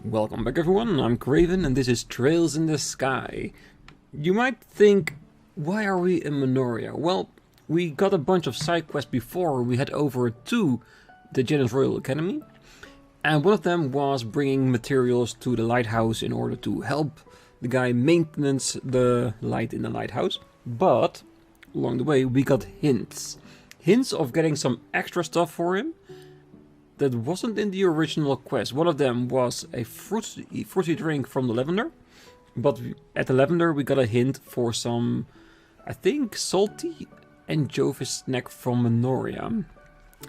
Welcome back everyone, I'm Craven and this is Trails in the Sky. You might think, why are we in Minoria? Well, we got a bunch of side quests before we head over to the Janus Royal Academy. And one of them was bringing materials to the lighthouse in order to help the guy maintenance the light in the lighthouse. But, along the way we got hints. Hints of getting some extra stuff for him that wasn't in the original quest. One of them was a fruity drink from the lavender, but at the lavender we got a hint for some, I think, salty anchovy snack from Minoria.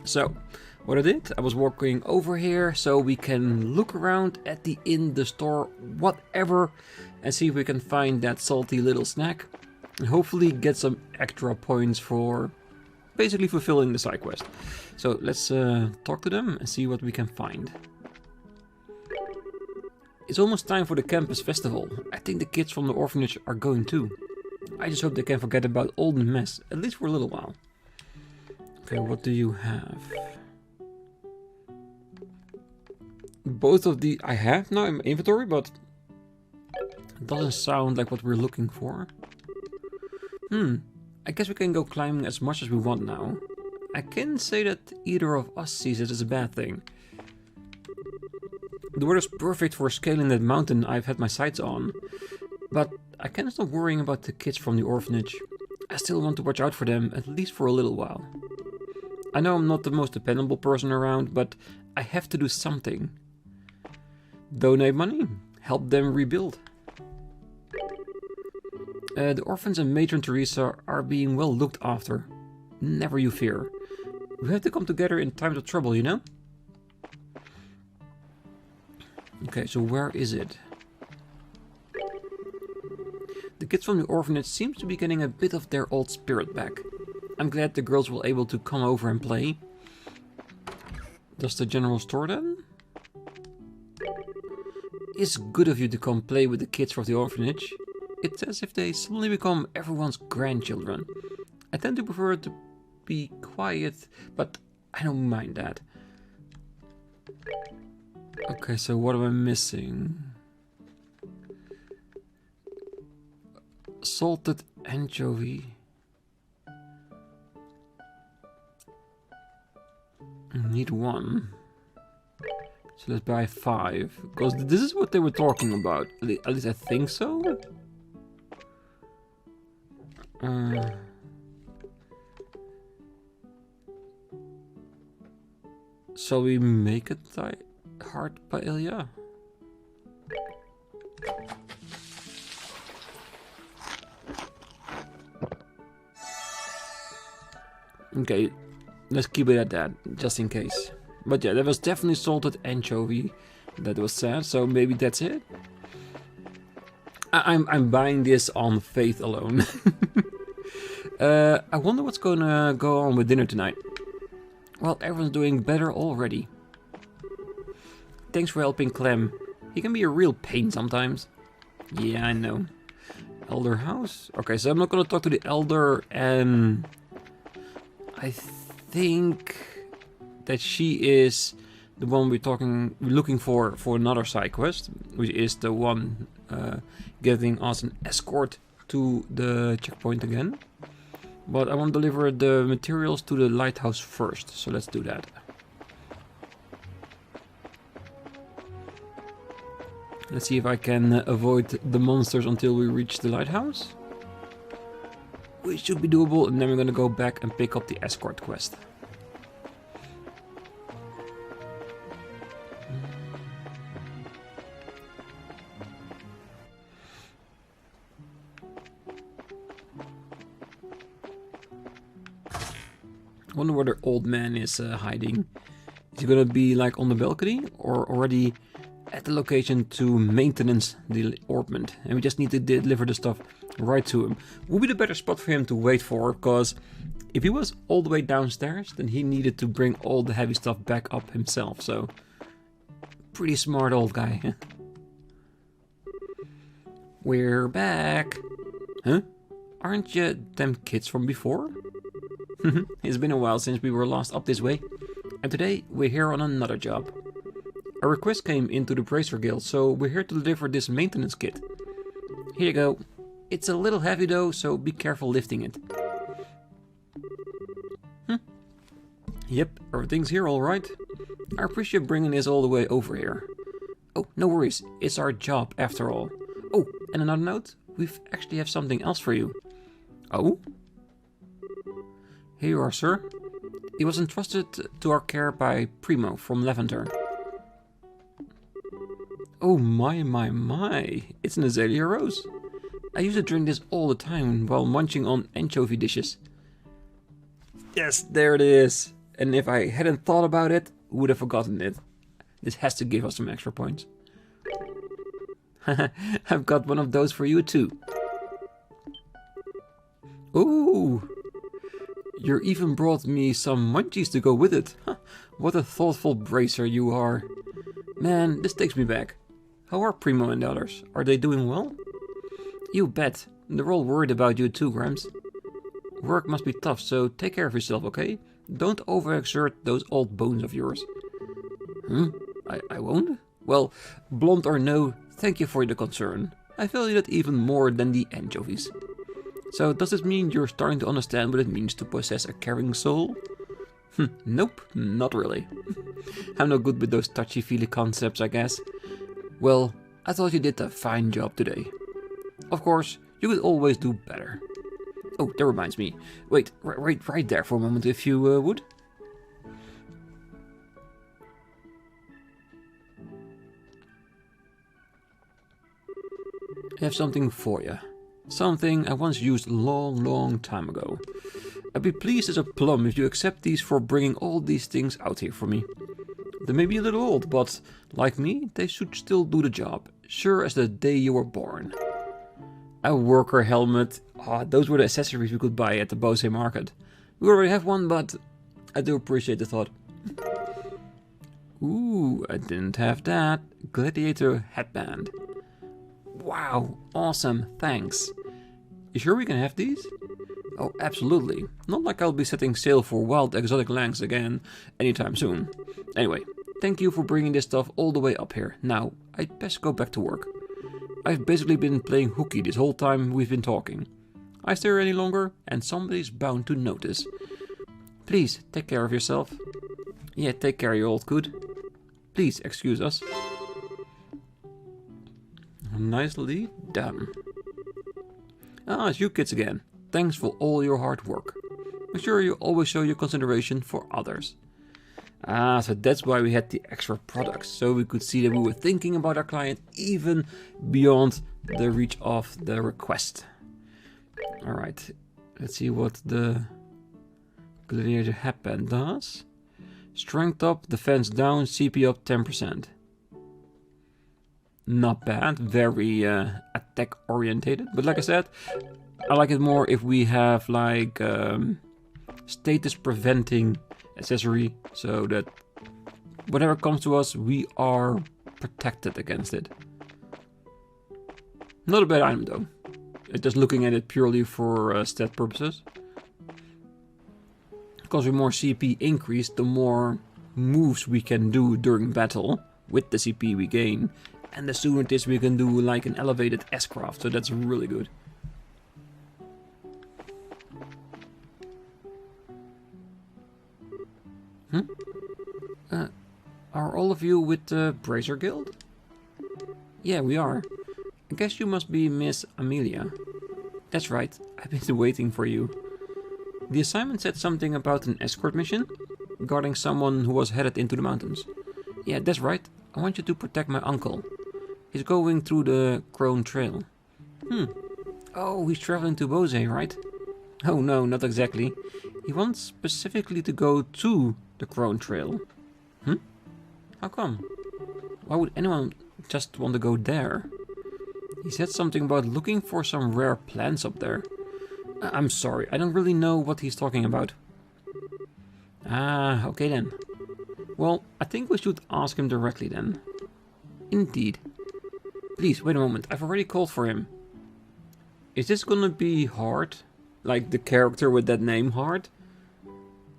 So, what I did, I was walking over here so we can look around at the inn, the store, whatever, and see if we can find that salty little snack, and hopefully get some extra points for basically fulfilling the side quest. So let's talk to them and see what we can find. It's almost time for the campus festival. I think the kids from the orphanage are going too. I just hope they can forget about all the mess, at least for a little while. Okay, what do you have? Both of the I have now in my inventory, but it doesn't sound like what we're looking for. I guess we can go climbing as much as we want now. I can't say that either of us sees it as a bad thing. The weather's perfect for scaling that mountain I've had my sights on. But I can't stop worrying about the kids from the orphanage. I still want to watch out for them, at least for a little while. I know I'm not the most dependable person around, but I have to do something. Donate money, help them rebuild. The orphans and Matron Teresa are being well looked after. Never you fear. We have to come together in times of trouble, you know? Okay, so where is it? The kids from the orphanage seem to be getting a bit of their old spirit back. I'm glad the girls were able to come over and play. Does the general store then? It's good of you to come play with the kids from the orphanage. It's as if they suddenly become everyone's grandchildren. I tend to prefer to be quiet, but I don't mind that. Okay, so what am I missing? Salted anchovy. I need one. So let's buy 5. Because this is what they were talking about. At least I think so. Shall we make it hard paella? Okay, let's keep it at that, just in case. But yeah, there was definitely salted anchovy that was said, so maybe that's it. I'm buying this on faith alone. I wonder what's gonna go on with dinner tonight. Well, everyone's doing better already. Thanks for helping Clem. He can be a real pain sometimes. Yeah, I know. Elder house? Okay, so I'm not gonna talk to the elder, and I think that she is the one we're looking for another side quest, which is the one giving us an escort to the checkpoint again. But I want to deliver the materials to the lighthouse first, so let's do that. Let's see if I can avoid the monsters until we reach the lighthouse. Which should be doable, and then we're gonna go back and pick up the escort quest. I wonder where the old man is hiding. Is he gonna be like on the balcony or already at the location to maintenance the orbment? And we just need to deliver the stuff right to him. Would be the better spot for him to wait for, because if he was all the way downstairs, then he needed to bring all the heavy stuff back up himself. So, pretty smart old guy. We're back. Huh? Aren't you them kids from before? It's been a while since we were last up this way, and today we're here on another job. A request came into the Bracer Guild, so we're here to deliver this maintenance kit. Here you go. It's a little heavy though, so be careful lifting it. Yep, everything's here alright. I appreciate bringing this all the way over here. Oh, no worries, it's our job after all. Oh, and another note, we actually have something else for you. Oh? Here you are, sir. He was entrusted to our care by Primo from Lavender. Oh my, it's an azalea rose. I used to drink this all the time while munching on anchovy dishes. Yes, there it is. And if I hadn't thought about it, would have forgotten it. This has to give us some extra points. I've got one of those for you too. Ooh! You even brought me some munchies to go with it. What a thoughtful bracer you are. Man, this takes me back. How are Primo and the others? Are they doing well? You bet. They're all worried about you too, Grams. Work must be tough, so take care of yourself, okay? Don't overexert those old bones of yours. I won't? Well, blonde or no, thank you for the concern. I value that even more than the anchovies. So does this mean you're starting to understand what it means to possess a caring soul? Nope, not really. I'm no good with those touchy-feely concepts, I guess. Well, I thought you did a fine job today. Of course, you could always do better. Oh, that reminds me. Wait, right there for a moment if you would. I have something for you. Something I once used long time ago. I'd be pleased as a plum if you accept these for bringing all these things out here for me. They may be a little old, but like me, they should still do the job. Sure as the day you were born. A worker helmet. Oh, those were the accessories we could buy at the Bose market. We already have one, but I do appreciate the thought. Ooh, I didn't have that. Gladiator headband. Wow, awesome, thanks. You sure we can have these? Oh, absolutely. Not like I'll be setting sail for wild exotic lands again anytime soon. Anyway, thank you for bringing this stuff all the way up here. Now, I'd best go back to work. I've basically been playing hooky this whole time we've been talking. I stay here any longer, and somebody's bound to notice. Please, take care of yourself. Yeah, take care, you old coot. Please, excuse us. Nicely done. Ah, it's you kids again. Thanks for all your hard work. Make sure you always show your consideration for others. Ah, so that's why we had the extra products, so we could see that we were thinking about our client even beyond the reach of the request. Alright, let's see what the Gladiator headband does. Strength up, defense down, CP up 10%. Not bad, very attack orientated, but like I said, I like it more if we have like status preventing accessory, so that whatever comes to us, we are protected against it. Not a bad item though. Just looking at it purely for stat purposes. Because the more CP increase, the more moves we can do during battle with the CP we gain. And the sooner it is we can do like an elevated S-craft, so that's really good. Are all of you with the Bracer Guild? Yeah, we are. I guess you must be Miss Amelia. That's right, I've been waiting for you. The assignment said something about an escort mission, guarding someone who was headed into the mountains. Yeah, that's right, I want you to protect my uncle. He's going through the Crone Trail. Oh, he's traveling to Bose, right? Oh no, not exactly. He wants specifically to go to the Crone Trail. How come? Why would anyone just want to go there? He said something about looking for some rare plants up there. I'm sorry, I don't really know what he's talking about. Ah, okay then. Well, I think we should ask him directly then. Indeed. Please, wait a moment, I've already called for him. Is this gonna be Hard? Like the character with that name, Hard?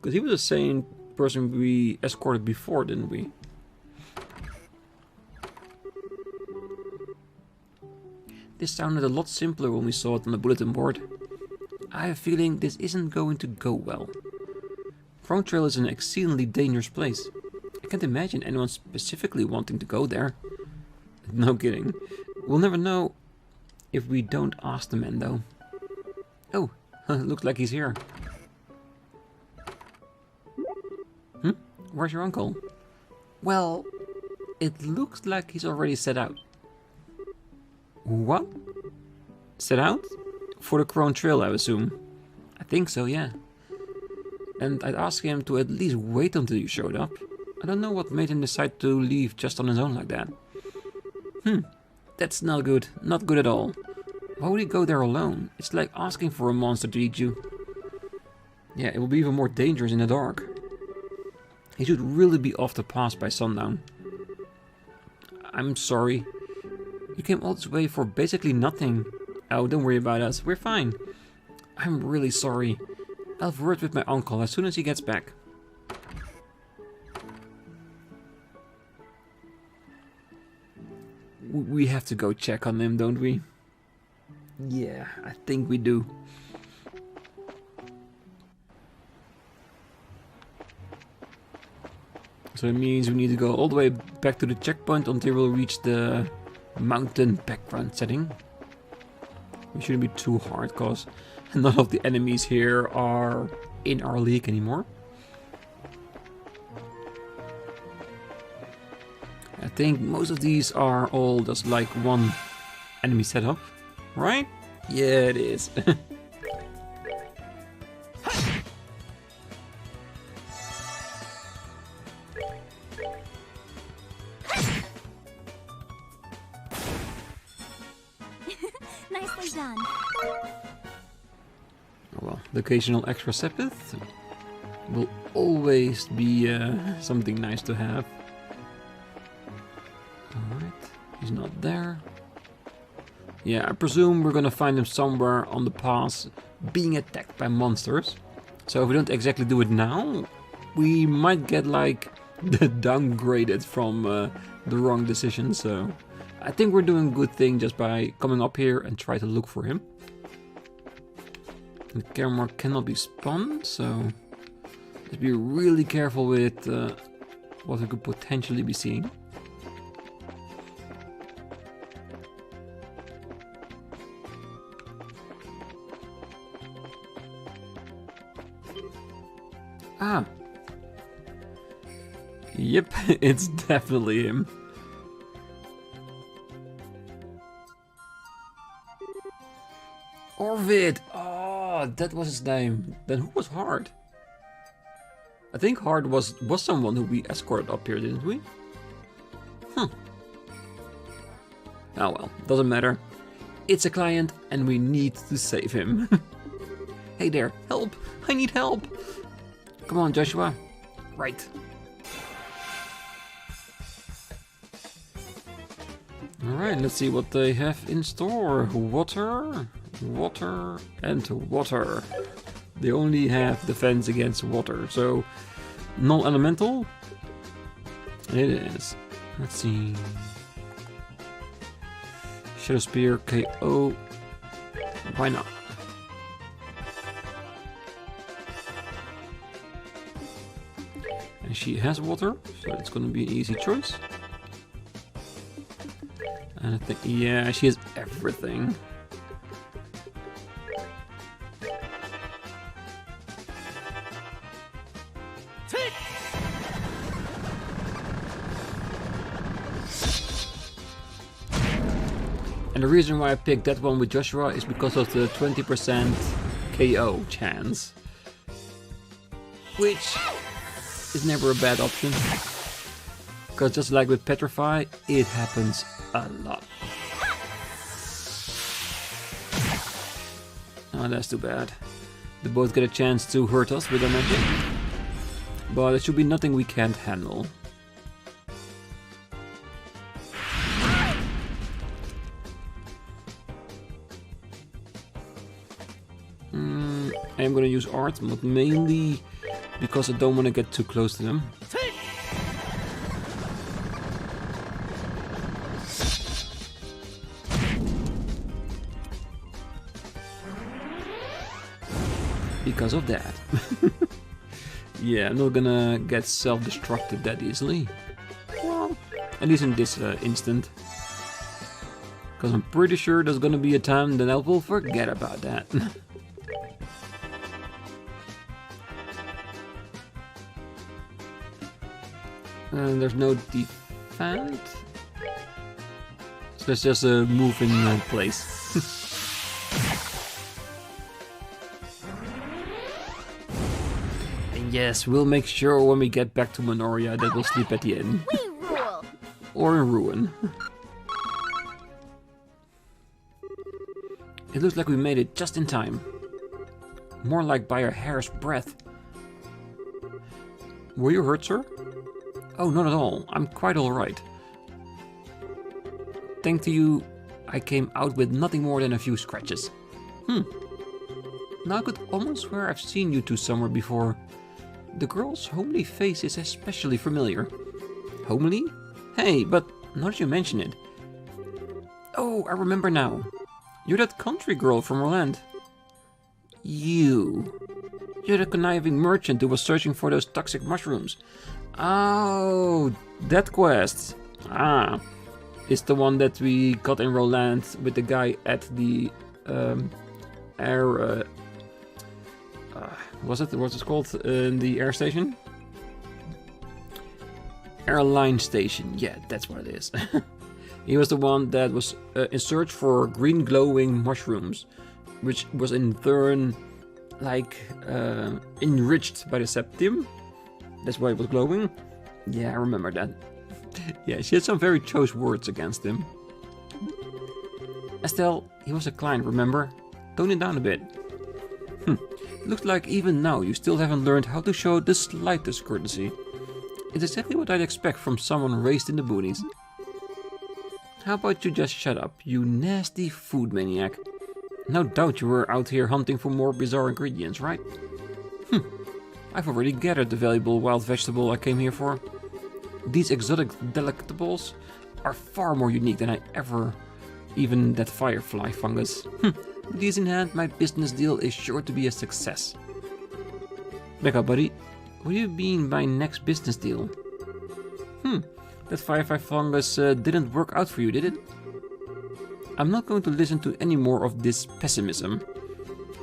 Because he was the same person we escorted before, didn't we? This sounded a lot simpler when we saw it on the bulletin board. I have a feeling this isn't going to go well. Crown Trail is an exceedingly dangerous place. I can't imagine anyone specifically wanting to go there. No kidding. We'll never know if we don't ask the man though. Oh, looks like he's here. Where's your uncle? Well, it looks like he's already set out. What? Set out? For the Crown Trail, I assume. I think so, yeah. And I'd ask him to at least wait until you showed up. I don't know what made him decide to leave just on his own like that. That's not good. Not good at all. Why would he go there alone? It's like asking for a monster to eat you. Yeah, it will be even more dangerous in the dark. He should really be off the pass by sundown. I'm sorry. You came all this way for basically nothing. Oh, don't worry about us. We're fine. I'm really sorry. I'll have words with my uncle as soon as he gets back. We have to go check on him, don't we? Yeah, I think we do. So it means we need to go all the way back to the checkpoint until we'll reach the mountain background setting. We shouldn't be too hard, because none of the enemies here are in our league anymore. I think most of these are all just like one enemy setup, right? Yeah, it is. Nicely done. Well, the occasional extra sepith will always be something nice to have. Alright, he's not there. Yeah, I presume we're gonna find him somewhere on the pass being attacked by monsters. So if we don't exactly do it now, we might get like downgraded from the wrong decision. So I think we're doing a good thing just by coming up here and try to look for him. The camera cannot be spun, so let's be really careful with what we could potentially be seeing. Ah. Yep, it's definitely him. Orvid! Oh, that was his name. Then who was Hard? I think Hard was someone who we escorted up here, didn't we? Oh well, doesn't matter. It's a client and we need to save him. Hey there, help! I need help! Come on, Joshua. Right. Alright, let's see what they have in store. Water, water, and water. They only have defense against water, so non-elemental it is. Let's see. Shadow Spear, KO. Why not? And she has water, so it's gonna be an easy choice. And I think, yeah, she has everything. And the reason why I picked that one with Joshua is because of the 20% KO chance. Which is never a bad option. Because just like with Petrify, it happens a lot. Oh, that's too bad. They both get a chance to hurt us with their magic. But it should be nothing we can't handle. I am gonna use art, but mainly because I don't want to get too close to them. because of that. Yeah, I'm not gonna get self-destructed that easily. Well, at least in this instant. Because I'm pretty sure there's gonna be a time that I will forget about that. And there's no defend. So let's just move in place. And yes, we'll make sure when we get back to Minoria that we'll sleep at the inn. We rule. Or in ruin. It looks like we made it just in time. More like by a hair's breadth. Were you hurt, sir? Oh, not at all. I'm quite alright. Thanks to you, I came out with nothing more than a few scratches. Now I could almost swear I've seen you two somewhere before. The girl's homely face is especially familiar. Homely? Hey, but now that you mention it. Oh, I remember now. You're that country girl from Orland. You're the conniving merchant who was searching for those toxic mushrooms. Oh, that quest. Ah, it's the one that we got in Roland with the guy at the air. What's it called? The air station? Airline station. Yeah, that's what it is. He was the one that was in search for green glowing mushrooms, which was in turn like enriched by the septim. That's why it was glowing. Yeah, I remember that. Yeah, she had some very choice words against him. Estelle, he was a client, remember? Tone it down a bit. Looks like even now you still haven't learned how to show the slightest courtesy. It's exactly what I'd expect from someone raised in the boonies. How about you just shut up, you nasty food maniac? No doubt you were out here hunting for more bizarre ingredients, right? I've already gathered the valuable wild vegetable I came here for. These exotic delectables are far more unique than I ever... even that firefly fungus. With these in hand, my business deal is sure to be a success. Back up, buddy. What do you mean by next business deal? That firefly fungus didn't work out for you, did it? I'm not going to listen to any more of this pessimism.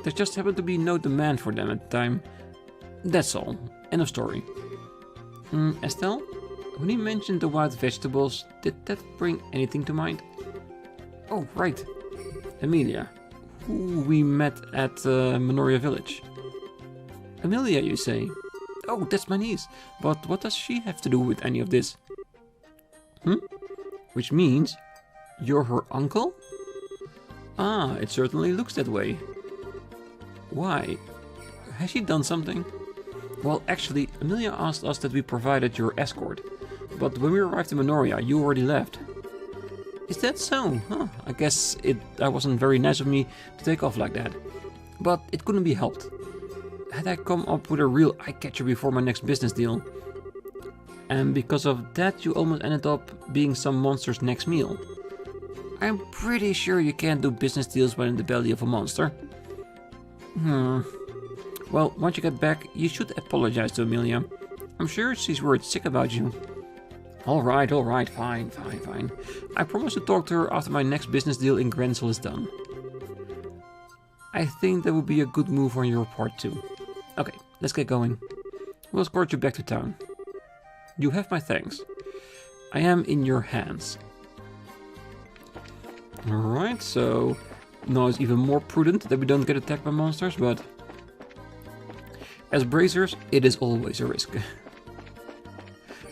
There just happened to be no demand for them at the time. That's all. End of story. Estelle? When you mentioned the wild vegetables, did that bring anything to mind? Oh, right. Amelia, who we met at Minoria Village. Amelia, you say? Oh, that's my niece. But what does she have to do with any of this? Which means you're her uncle? Ah, it certainly looks that way. Why? Has she done something? Well, actually, Amelia asked us that we provided your escort. But when we arrived in Minoria, you already left. Is that so? Huh, I guess that wasn't very nice of me to take off like that. But it couldn't be helped. Had I come up with a real eye-catcher before my next business deal. And because of that, you almost ended up being some monster's next meal. I'm pretty sure you can't do business deals when in the belly of a monster. Well, once you get back, you should apologize to Amelia. I'm sure she's worried sick about you. Alright, fine. I promise to talk to her after my next business deal in Grensel is done. I think that would be a good move on your part too. Okay, let's get going. We'll escort you back to town. You have my thanks. I am in your hands. Alright, so now it's even more prudent that we don't get attacked by monsters, but as bracers, it is always a risk.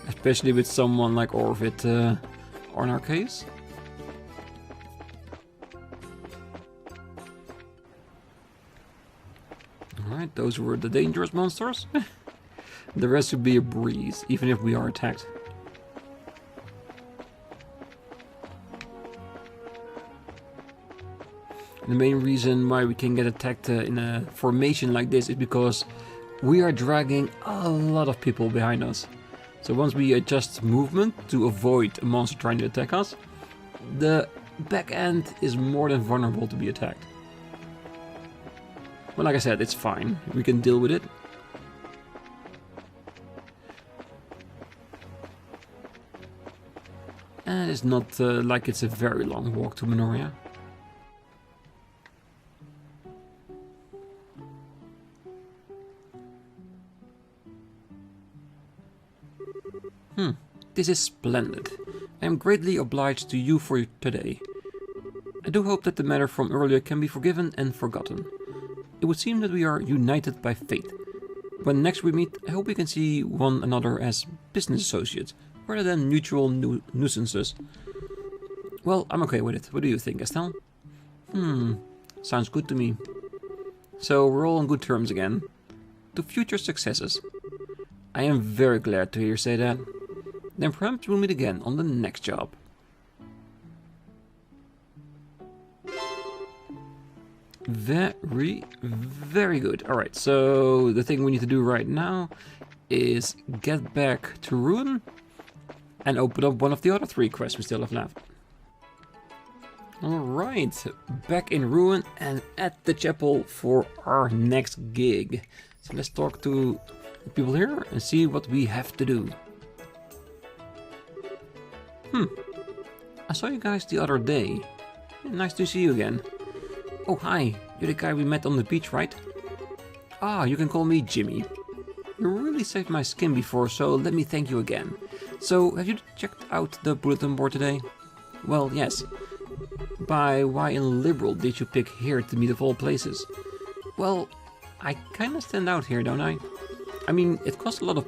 Especially with someone like Orvid on our case. Alright, those were the dangerous monsters. The rest would be a breeze, even if we are attacked. The main reason why we can get attacked in a formation like this is because we are dragging a lot of people behind us. So once we adjust movement to avoid a monster trying to attack us, the back end is more than vulnerable to be attacked. Well, like I said, it's fine. We can deal with it. And it's not like it's a very long walk to Minoria. This is splendid. I am greatly obliged to you for today. I do hope that the matter from earlier can be forgiven and forgotten. It would seem that we are united by fate. When next we meet, I hope we can see one another as business associates, rather than mutual nuisances. Well, I'm okay with it. What do you think, Estelle? Sounds good to me. So we're all on good terms again. To future successes. I am very glad to hear you say that. Then perhaps we'll meet again on the next job. Very, very good. Alright, so the thing we need to do right now is get back to Ruin and open up one of the other 3 quests we still have left. Alright, back in Ruin and at the chapel for our next gig. So let's talk to the people here and see what we have to do. I saw you guys the other day. Nice to see you again. Oh, hi. You're the guy we met on the beach, right? Ah, you can call me Jimmy. You really saved my skin before, so let me thank you again. So, have you checked out the bulletin board today? Well, yes. By why in liberal did you pick here to meet of all places? Well, I kinda stand out here, don't I? I mean, it costs a lot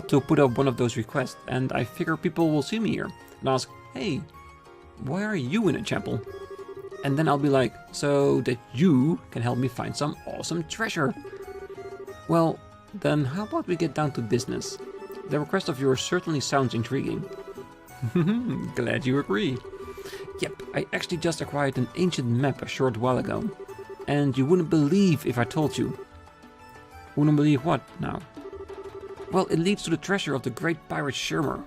to put up one of those requests, and I figure people will see me here and ask, hey, why are you in a chapel? And then I'll be like, so that you can help me find some awesome treasure. Well, then how about we get down to business? The request of yours certainly sounds intriguing. Glad you agree. Yep, I actually just acquired an ancient map a short while ago. And you wouldn't believe if I told you. Wouldn't believe what now? Well, it leads to the treasure of the great pirate Shurmur.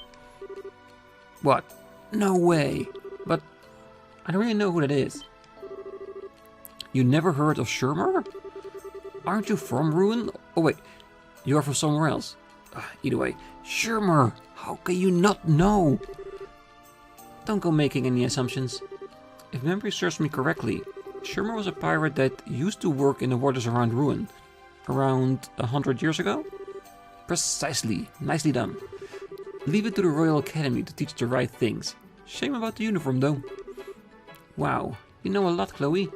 What? No way. But I don't really know who that is. You never heard of Shurmur? Aren't you from Ruin? Oh wait, you are from somewhere else. Either way, Shurmur, how can you not know? Don't go making any assumptions. If memory serves me correctly, Shurmur was a pirate that used to work in the waters around Ruin. Around 100 years ago? Precisely, nicely done. Leave it to the Royal Academy to teach the right things. Shame about the uniform though. Wow, you know a lot, Chloe.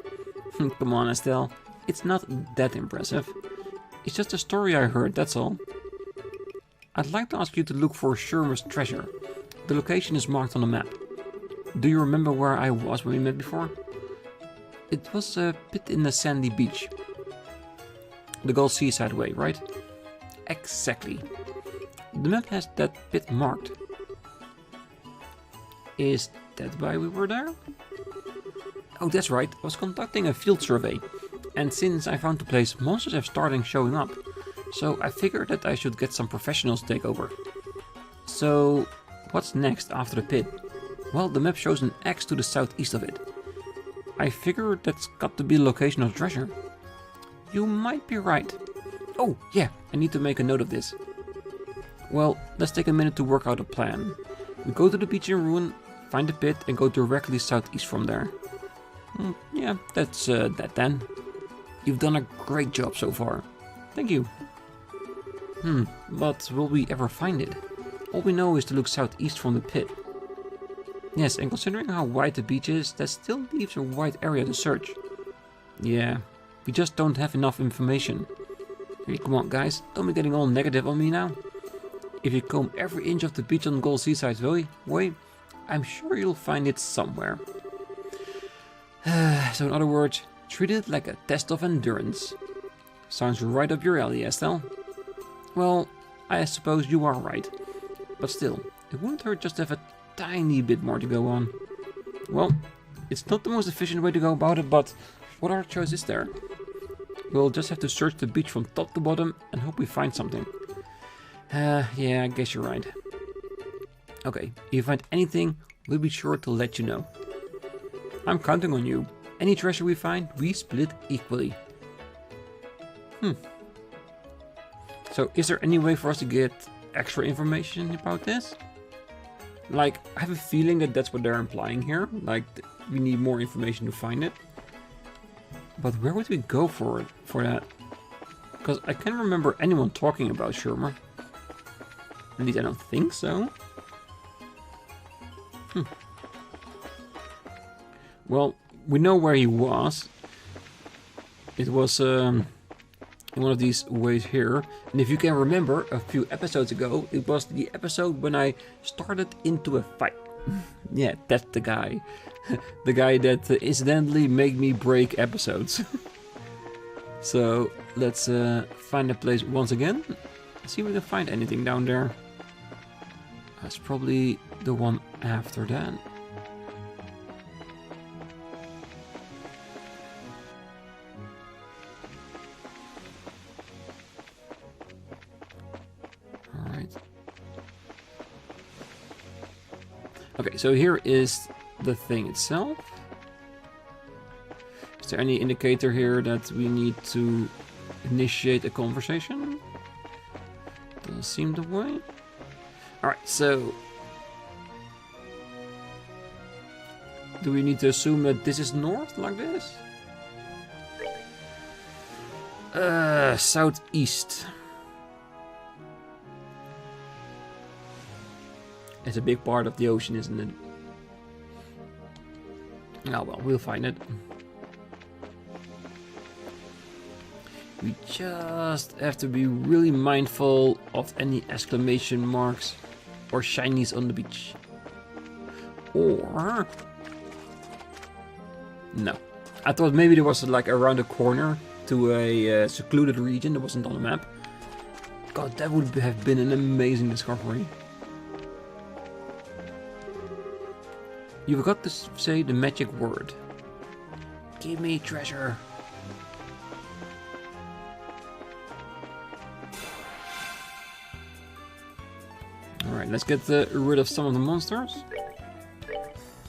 Come on, Estelle. It's not that impressive. It's just a story I heard, that's all. I'd like to ask you to look for Shurmur's treasure. The location is marked on the map. Do you remember where I was when we met before? It was a bit in the sandy beach. The Gull Seaside way, right? Exactly. The map has that bit marked. Is that why we were there? Oh, that's right. I was conducting a field survey. And since I found the place, monsters have started showing up. So I figured that I should get some professionals to take over. So, what's next after the pit? Well, the map shows an X to the southeast of it. I figure that's got to be the location of treasure. You might be right. Oh, yeah, I need to make a note of this. Well, let's take a minute to work out a plan. We go to the beach in Ruin, find the pit, and go directly southeast from there. Yeah, that's that then. You've done a great job so far. Thank you. But will we ever find it? All we know is to look southeast from the pit. Yes, and considering how wide the beach is, that still leaves a wide area to search. Yeah, we just don't have enough information. Hey, come on guys, don't be getting all negative on me now. If you comb every inch of the beach on Gull Seaside way, I'm sure you'll find it somewhere. So in other words, treat it like a test of endurance. Sounds right up your alley, Estelle. Well, I suppose you are right. But still, it wouldn't hurt just to have a tiny bit more to go on. Well, it's not the most efficient way to go about it, but what other choice is there? We'll just have to search the beach from top to bottom and hope we find something. Yeah, I guess you're right. Okay, if you find anything, we'll be sure to let you know. I'm counting on you. Any treasure we find, we split equally. So is there any way for us to get extra information about this? Like, I have a feeling that that's what they're implying here. Like, we need more information to find it. But where would we go for that? Because I can't remember anyone talking about Shermer. At least I don't think so. Well, we know where he was. It was in one of these ways here. And if you can remember, a few episodes ago, it was the episode when I started into a fight. Yeah, that's the guy. The guy that incidentally made me break episodes. So let's find the place once again. See if we can find anything down there. That's probably the one after that. Okay, so here is the thing itself. Is there any indicator here that we need to initiate a conversation? Doesn't seem the way. Alright, so... do we need to assume that this is north, like this? Southeast. It's a big part of the ocean, isn't it? Oh well, we'll find it. We just have to be really mindful of any exclamation marks or shinies on the beach. Or... no. I thought maybe there was like around the corner to a secluded region that wasn't on the map. God, that would have been an amazing discovery. You forgot to say the magic word. Give me treasure. Alright, let's get rid of some of the monsters.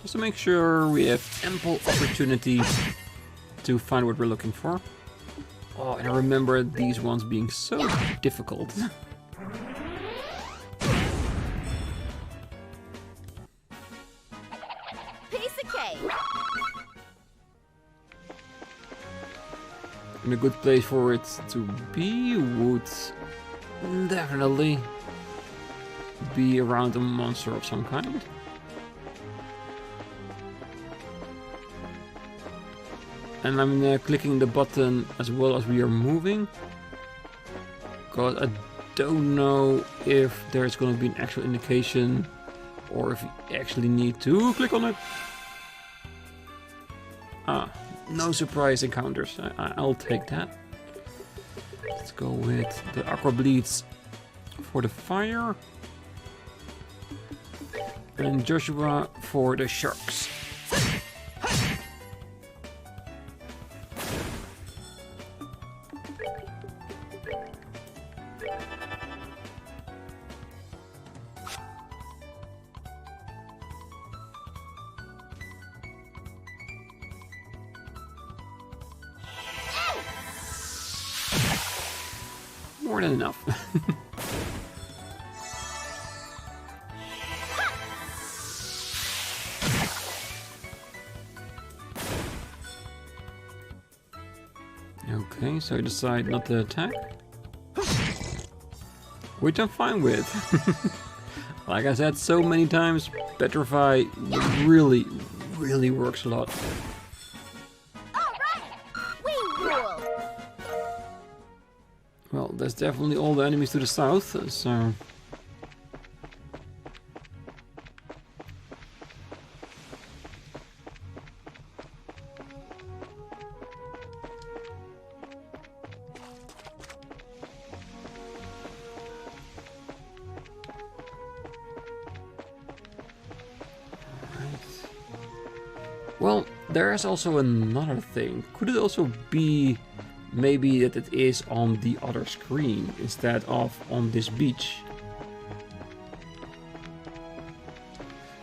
Just to make sure we have ample opportunity to find what we're looking for. Oh, and I remember these ones being so difficult. And a good place for it to be would definitely be around a monster of some kind. And I'm clicking the button as well as we are moving, because I don't know if there's going to be an actual indication or if you actually need to click on it. Ah. No surprise encounters. I'll take that. Let's go with the aqua bleeds for the fire. And Joshua for the sharks. More than enough. Okay, so I decide not to attack. Which I'm fine with. Like I said so many times, Petrify really works a lot. Well, there's definitely all the enemies to the south, so... Well, there is also another thing. Could it also be maybe that it is on the other screen instead of on this beach?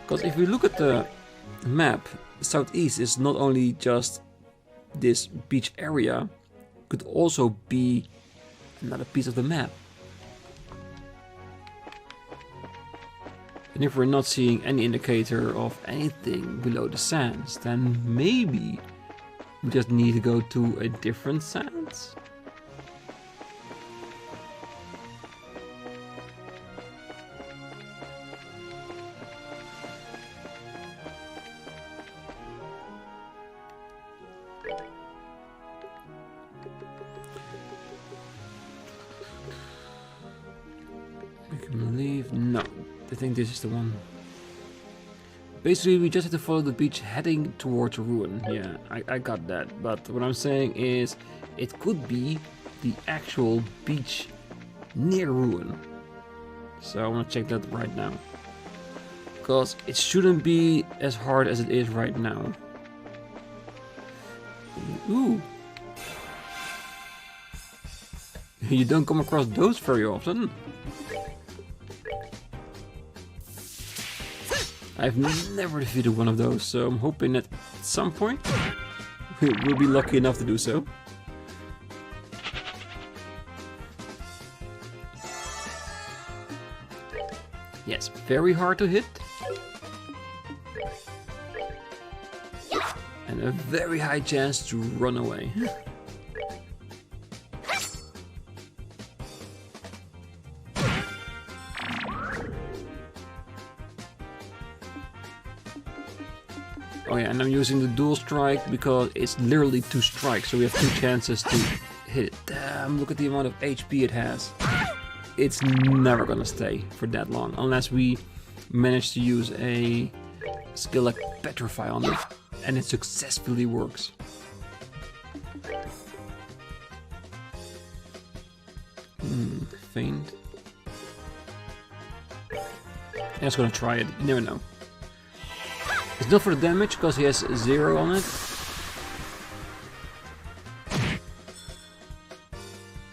Because if we look at the map, the southeast is not only just this beach area, could also be Another piece of the map. And if we're not seeing any indicator of anything below the sands, then maybe we just need to go to a different sands? I can believe... no, I think this is the one. Basically, we just have to follow the beach heading towards a ruin. Yeah, I got that. But what I'm saying is, it could be the actual beach near ruin. So I want to check that right now. Because it shouldn't be as hard as it is right now. Ooh. You don't come across those very often. I've never defeated one of those, so I'm hoping that at some point we'll be lucky enough to do so. Yes, very hard to hit. And a very high chance to run away. Oh yeah, and I'm using the dual strike because it's literally 2 strikes, so we have 2 chances to hit it. Damn, look at the amount of HP it has. It's never gonna stay for that long, unless we manage to use a skill like Petrify on it, and it successfully works. Faint. I'm just gonna try it, you never know. It's not for the damage, because he has 0 on it.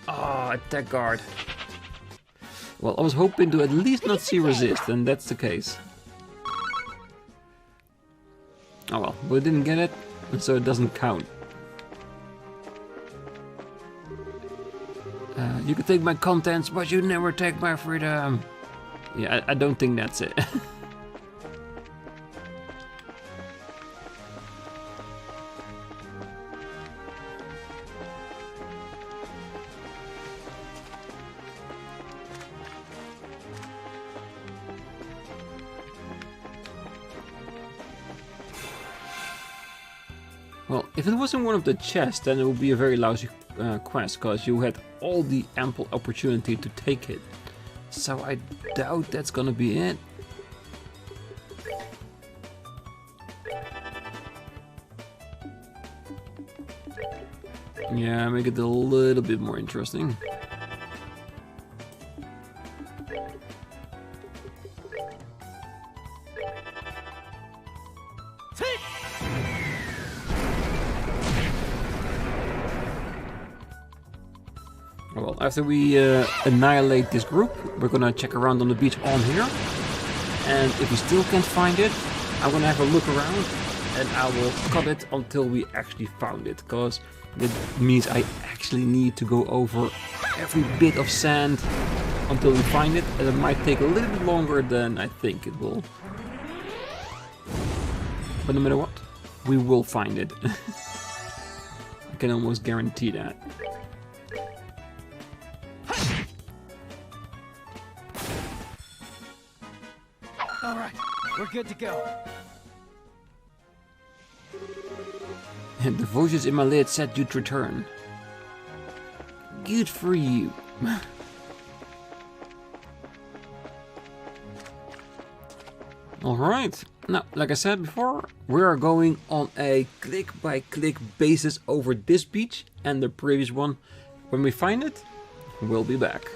Ah, attack guard. Well, I was hoping to at least not see resist, and that's the case. Oh well, we didn't get it, so it doesn't count. You can take my contents, but you never take my freedom. Yeah, I don't think that's it. Well, if it wasn't one of the chests, then it would be a very lousy quest, because you had all the ample opportunity to take it. So I doubt that's gonna be it. Yeah, make it a little bit more interesting. Well, after we annihilate this group, we're gonna check around on the beach on here. And if we still can't find it, I'm gonna have a look around and I will cut it until we actually found it. Because it means I actually need to go over every bit of sand until we find it. And it might take a little bit longer than I think it will. But no matter what, we will find it. I can almost guarantee that. Alright, we're good to go. And the voices in my lid said you'd return. Good for you. Alright, now, like I said before, we are going on a click-by-click basis over this beach and the previous one. When we find it, we'll be back.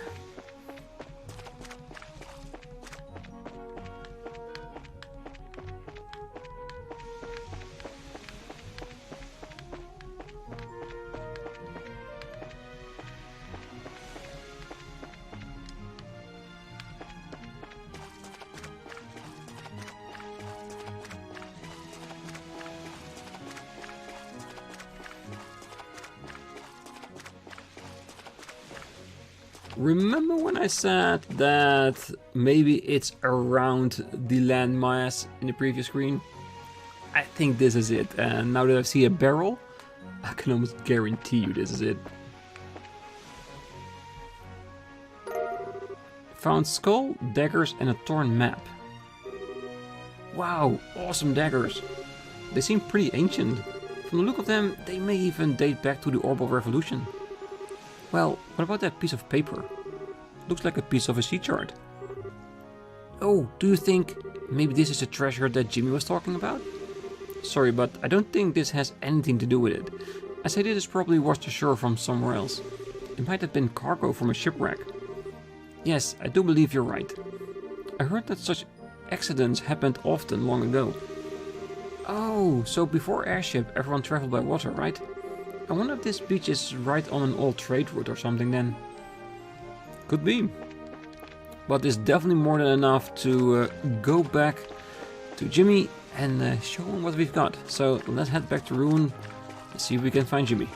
Remember when I said that maybe it's around the landmass in the previous screen? I think this is it, and now that I see a barrel, I can almost guarantee you this is it. Found skull, daggers and a torn map. Wow, awesome daggers. They seem pretty ancient. From the look of them, they may even date back to the Orbal Revolution. Well, what about that piece of paper? Looks like a piece of a sea chart. Oh, do you think maybe this is a treasure that Jimmy was talking about? Sorry, but I don't think this has anything to do with it. I say this probably washed ashore from somewhere else. It might have been cargo from a shipwreck. Yes, I do believe you're right. I heard that such accidents happened often long ago. Oh, so before airship everyone traveled by water, right? I wonder if this beach is right on an old trade route or something then. Could be. But it's definitely more than enough to go back to Jimmy and show him what we've got. So let's head back to Ruin and see if we can find Jimmy.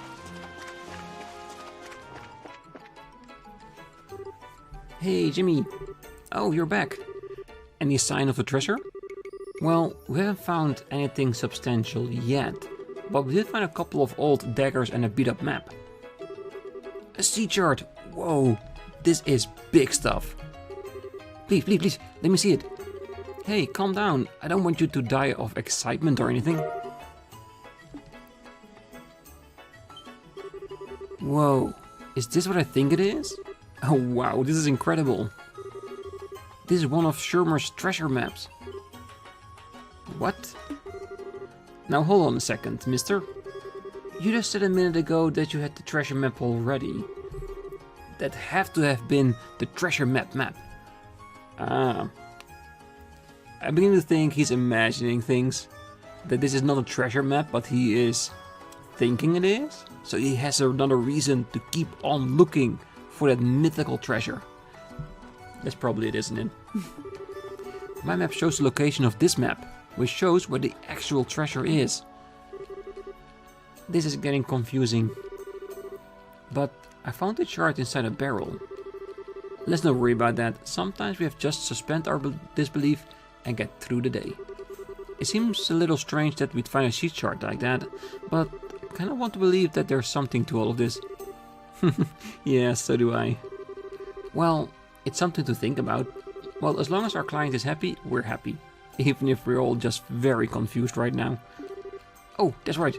Hey Jimmy! Oh, you're back! Any sign of a treasure? Well, we haven't found anything substantial yet, but we did find a couple of old daggers and a beat up map. A sea chart! Whoa! This is big stuff! Please, please, please, let me see it! Hey, calm down, I don't want you to die of excitement or anything. Whoa, is this what I think it is? Oh wow, this is incredible. This is one of Shermer's treasure maps. What? Now hold on a second, mister. You just said a minute ago that you had the treasure map already. That have to have been the treasure map. Ah. I begin to think he's imagining things. That this is not a treasure map, but he is thinking it is. So he has another reason to keep on looking for that mythical treasure. That's probably it, isn't it? My map shows the location of this map, which shows where the actual treasure is. This is getting confusing. But I found the chart inside a barrel. Let's not worry about that. Sometimes we have just suspend our disbelief and get through the day. It seems a little strange that we'd find a sheet chart like that, but I kinda want to believe that there's something to all of this. Yeah, so do I. Well, it's something to think about. Well, as long as our client is happy, we're happy. Even if we're all just very confused right now. Oh, that's right.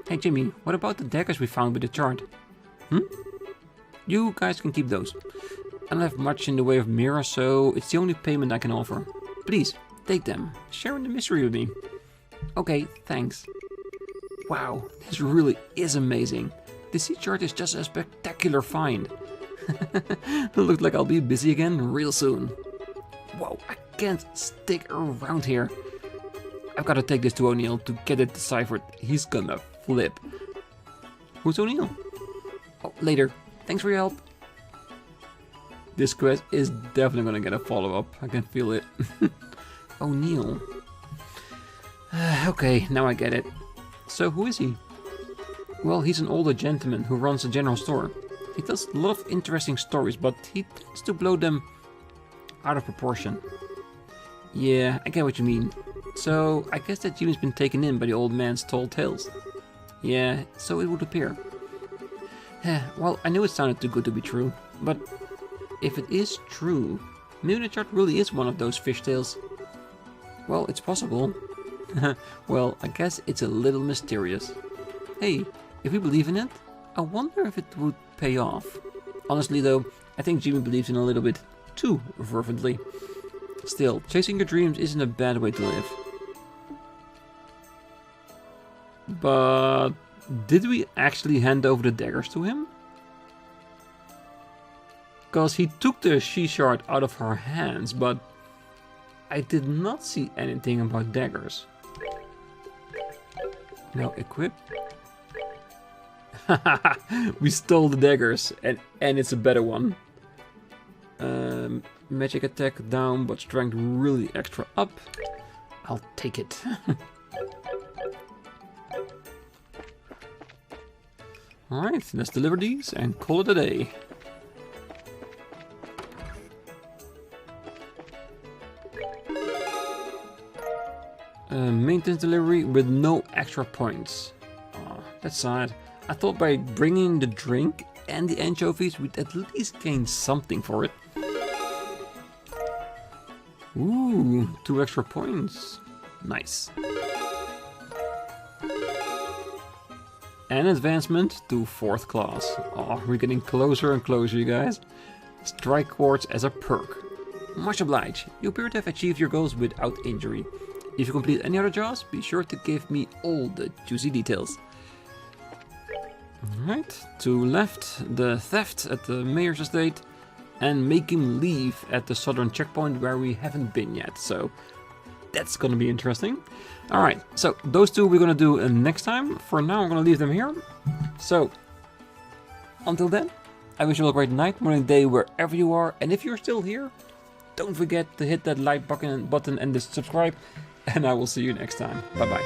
Hey Jimmy, what about the daggers we found with the chart? You guys can keep those. I don't have much in the way of mirror, so it's the only payment I can offer. Please, take them. Share in the mystery with me. Okay, thanks. Wow, this really is amazing. The sea chart is just a spectacular find. Looks like I'll be busy again real soon. Whoa, I can't stick around here. I've got to take this to O'Neill to get it deciphered. He's gonna flip. Who's O'Neill? Oh, later. Thanks for your help. This quest is definitely gonna get a follow-up. I can feel it. O'Neill. Okay, now I get it. So who is he? Well, he's an older gentleman who runs a general store. He tells a lot of interesting stories, but he tends to blow them out of proportion. Yeah, I get what you mean. So, I guess that Jimmy's been taken in by the old man's tall tales. Yeah, so it would appear. Well, I knew it sounded too good to be true, but if it is true, maybe the chart really is one of those fishtails. Well, it's possible. Well, I guess it's a little mysterious. Hey, if we believe in it, I wonder if it would pay off. Honestly though, I think Jimmy believes in a little bit too fervently. Still, chasing your dreams isn't a bad way to live. But did we actually hand over the daggers to him? Because he took the she shard out of her hands, but I did not see anything about daggers. Now equip. We stole the daggers, and it's a better one. Magic attack down, but strength really extra up. I'll take it. Alright, let's deliver these and call it a day. maintenance delivery with no extra points. Oh, that's sad. I thought by bringing the drink and the anchovies we'd at least gain something for it. Ooh, 2 extra points. Nice. And advancement to 4th class. Oh, we're getting closer and closer, you guys. Strike quartz as a perk. Much obliged. You appear to have achieved your goals without injury. If you complete any other jobs, be sure to give me all the juicy details. Alright, to left, the theft at the mayor's estate, and make him leave at the southern checkpoint where we haven't been yet, so that's gonna be interesting. Alright, so those two we're gonna do next time. For now I'm gonna leave them here. So, until then, I wish you all a great night, morning, day, wherever you are, and if you're still here, don't forget to hit that like button and the subscribe, and I will see you next time. Bye bye.